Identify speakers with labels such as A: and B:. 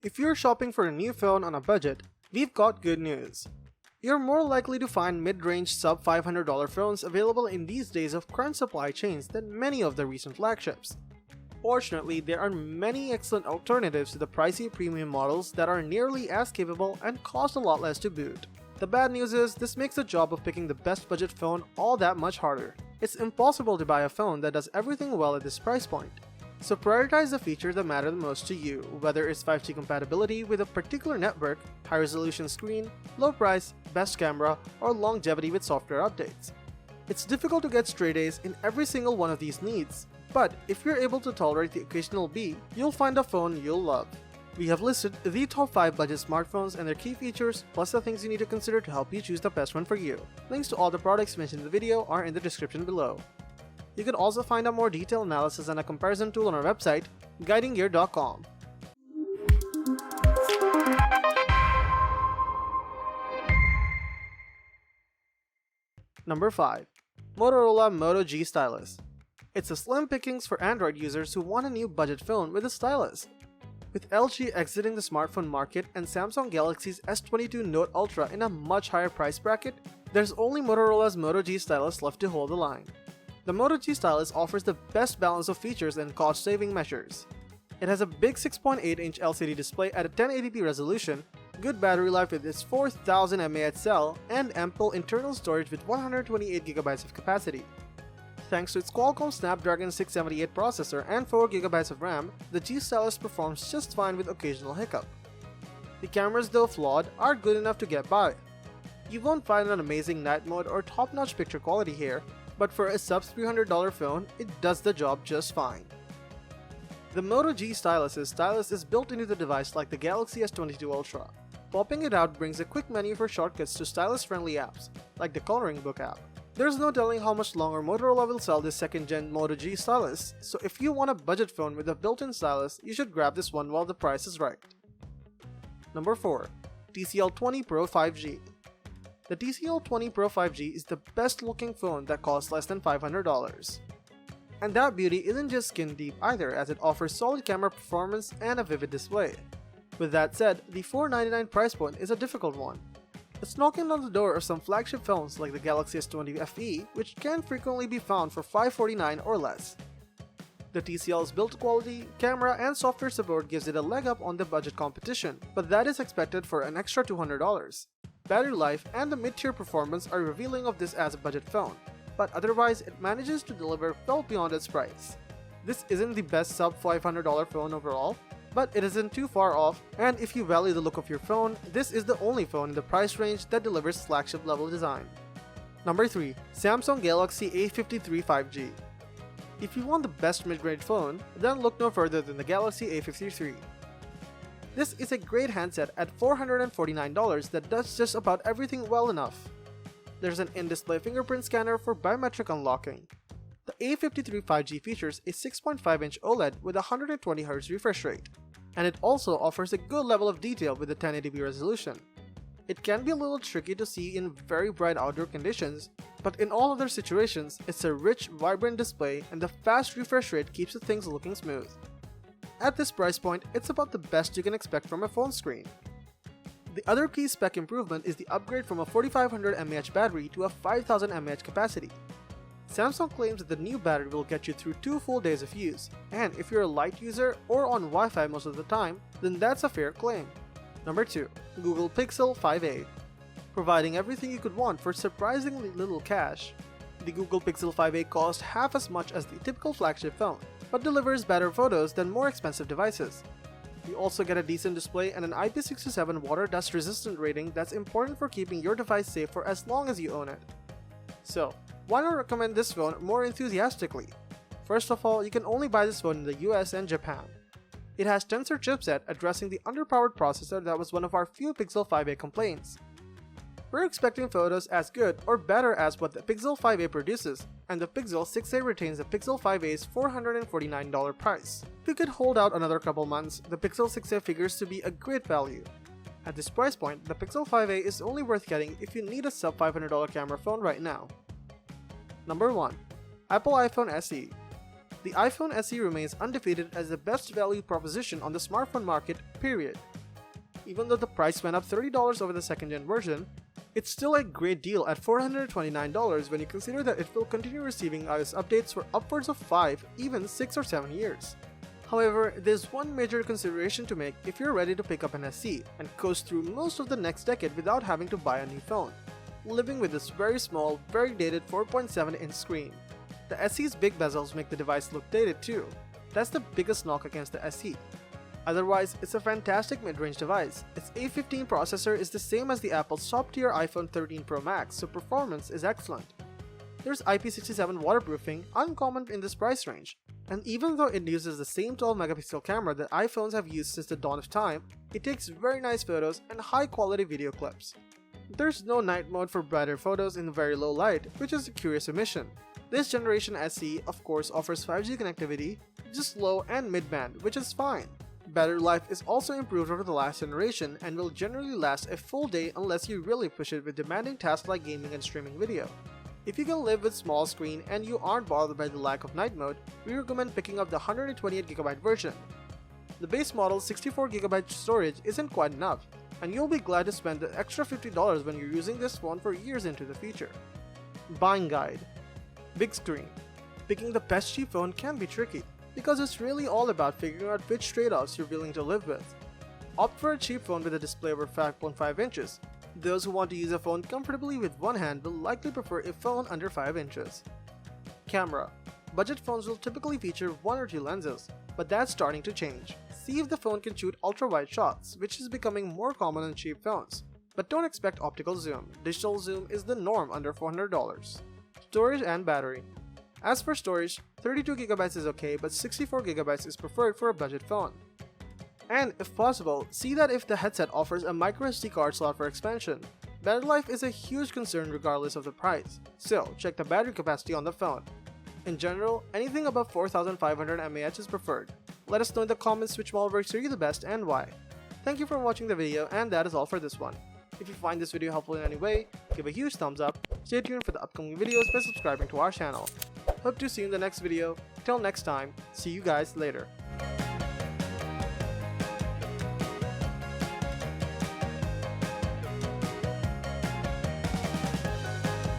A: If you're shopping for a new phone on a budget, we've got good news. You're more likely to find mid-range sub $500 phones available in these days of current supply chains than many of the recent flagships. Fortunately, there are many excellent alternatives to the pricey premium models that are nearly as capable and cost a lot less to boot. The bad news is, this makes the job of picking the best budget phone all that much harder. It's impossible to buy a phone that does everything well at this price point. So prioritize the features that matter the most to you, whether it's 5G compatibility with a particular network, high-resolution screen, low price, best camera, or longevity with software updates. It's difficult to get straight A's in every single one of these needs, but if you're able to tolerate the occasional B, you'll find a phone you'll love. We have listed the top 5 budget smartphones and their key features, plus the things you need to consider to help you choose the best one for you. Links to all the products mentioned in the video are in the description below. You can also find a more detailed analysis and a comparison tool on our website, guidinggear.com. Number 5. Motorola Moto G Stylus. It's a slim pickings for Android users who want a new budget phone with a stylus. With LG exiting the smartphone market and Samsung Galaxy's S22 Note Ultra in a much higher price bracket, there's only Motorola's Moto G Stylus left to hold the line. The Moto G Stylus offers the best balance of features and cost-saving measures. It has a big 6.8-inch LCD display at a 1080p resolution, good battery life with its 4000 mAh cell, and ample internal storage with 128GB of capacity. Thanks to its Qualcomm Snapdragon 678 processor and 4GB of RAM, the G Stylus performs just fine with occasional hiccup. The cameras, though flawed, are good enough to get by. You won't find an amazing night mode or top-notch picture quality here, but for a sub $300 phone, it does the job just fine. The Moto G Stylus's stylus is built into the device like the Galaxy S22 Ultra. Popping it out brings a quick menu for shortcuts to stylus-friendly apps, like the coloring book app. There's no telling how much longer Motorola will sell this second-gen Moto G Stylus, so if you want a budget phone with a built-in stylus, you should grab this one while the price is right. Number 4. TCL 20 Pro 5G. The TCL 20 Pro 5G is the best looking phone that costs less than $500. And that beauty isn't just skin deep either, as it offers solid camera performance and a vivid display. With that said, the $499 price point is a difficult one. It's knocking on the door of some flagship phones like the Galaxy S20 FE, which can frequently be found for $549 or less. The TCL's build quality, camera, and software support gives it a leg up on the budget competition, but that is expected for an extra $200. Battery life and the mid-tier performance are revealing of this as a budget phone, but otherwise it manages to deliver well beyond its price. This isn't the best sub $500 phone overall, but it isn't too far off, and if you value the look of your phone, this is the only phone in the price range that delivers flagship level design. Number 3. Samsung Galaxy A53 5G. If you want the best mid-range phone, then look no further than the Galaxy A53. This is a great handset at $449 that does just about everything well enough. There's an in-display fingerprint scanner for biometric unlocking. The A53 5G features a 6.5-inch OLED with a 120Hz refresh rate, and it also offers a good level of detail with a 1080p resolution. It can be a little tricky to see in very bright outdoor conditions, but in all other situations, it's a rich, vibrant display and the fast refresh rate keeps the things looking smooth. At this price point, it's about the best you can expect from a phone screen. The other key spec improvement is the upgrade from a 4500 mAh battery to a 5000 mAh capacity. Samsung claims that the new battery will get you through 2 full days of use, and if you're a light user or on Wi-Fi most of the time, then that's a fair claim. Number 2. Google Pixel 5a. Providing everything you could want for surprisingly little cash, the Google Pixel 5a costs half as much as the typical flagship phone, but delivers better photos than more expensive devices. You also get a decent display and an IP67 water dust resistant rating that's important for keeping your device safe for as long as you own it. So, why not recommend this phone more enthusiastically? First of all, you can only buy this phone in the US and Japan. It has Tensor chipset addressing the underpowered processor that was one of our few Pixel 5a complaints. We're expecting photos as good or better as what the Pixel 5a produces, and the Pixel 6a retains the Pixel 5a's $449 price. If you could hold out another couple months, the Pixel 6a figures to be a great value. At this price point, the Pixel 5a is only worth getting if you need a sub $500 camera phone right now. Number 1. Apple iPhone SE. The iPhone SE remains undefeated as the best value proposition on the smartphone market, period. even though the price went up $30 over the second-gen version, it's still a great deal at $429 when you consider that it will continue receiving iOS updates for upwards of 5, even 6 or 7 years. However, there's one major consideration to make if you're ready to pick up an SE and coast through most of the next decade without having to buy a new phone, living with this very small, very dated 4.7-inch screen. The SE's big bezels make the device look dated too. That's the biggest knock against the SE. Otherwise, it's a fantastic mid-range device. Its A53 processor is the same as the Apple's top-tier iPhone 13 Pro Max, so performance is excellent. There's IP67 waterproofing, uncommon in this price range, and even though it uses the same 12-megapixel camera that iPhones have used since the dawn of time, it takes very nice photos and high-quality video clips. There's no night mode for brighter photos in very low light, which is a curious omission. This generation SE, of course, offers 5G connectivity, just low and mid-band, which is fine. Battery life is also improved over the last generation and will generally last a full day unless you really push it with demanding tasks like gaming and streaming video. If you can live with small screen and you aren't bothered by the lack of night mode, we recommend picking up the 128GB version. The base model's 64GB storage isn't quite enough, and you'll be glad to spend the extra $50 when you're using this phone for years into the future. Buying guide. Big screen. Picking the best cheap phone can be tricky, because it's really all about figuring out which trade-offs you're willing to live with. Opt for a cheap phone with a display over 5.5 inches. Those who want to use a phone comfortably with one hand will likely prefer a phone under 5 inches. Camera. Budget phones will typically feature 1 or 2 lenses, but that's starting to change. See if the phone can shoot ultra-wide shots, which is becoming more common in cheap phones. But don't expect optical zoom. Digital zoom is the norm under $400. Storage and battery. As for storage, 32GB is okay, but 64GB is preferred for a budget phone. And if possible, see that if the headset offers a microSD card slot for expansion. Battery life is a huge concern regardless of the price, so check the battery capacity on the phone. In general, anything above 4500 mAh is preferred. Let us know in the comments which model works for you the best and why. Thank you for watching the video, and that is all for this one. If you find this video helpful in any way, give a huge thumbs up, stay tuned for the upcoming videos by subscribing to our channel. Hope to see you in the next video. Till next time, see you guys later.